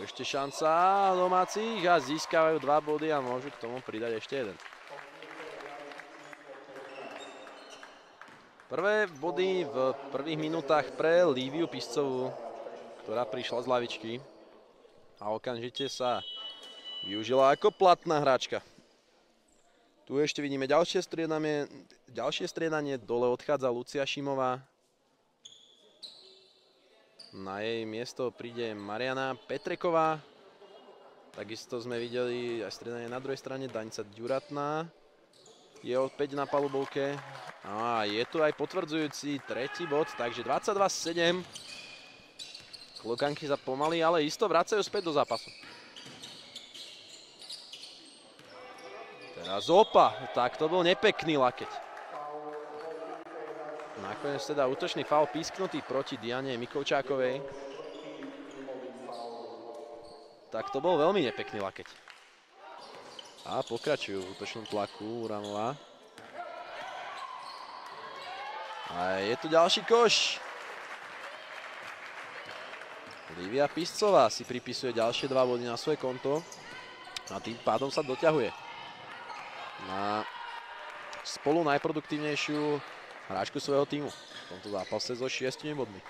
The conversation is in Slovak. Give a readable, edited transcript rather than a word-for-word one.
Ešte šanca domácich a získavajú 2 body a môžu k tomu pridať ešte jeden. Prvé body v prvých minútach pre Líviu Piscovú, ktorá prišla z lavičky a okamžite sa využila ako platná hráčka. Tu ešte vidíme ďalšie striedanie, dole odchádza Lucia Šimová. Na jej miesto príde Mariana Petreková. Takisto sme videli aj striedanie na druhej strane, Danica Ďuratná je opäť na palubovke. A je tu aj potvrdzujúci tretí bod, takže 22-7. Klokanky sa pomaly, ale isto vracajú späť do zápasu. Teraz opa, tak to bol nepekný lakeť. Nakoniec teda útočný faul písknutý proti Diane Mikovčákovej. Tak to bol veľmi nepekný lakeť. A pokračujú v útočnom tlaku Uramová. A je tu ďalší koš. Lívia Piscová si pripisuje ďalšie 2 body na svoje konto. A tým pádom sa doťahuje na spolu najproduktívnejšiu hráčku svojho týmu v tomto zápase so 6 bodmi.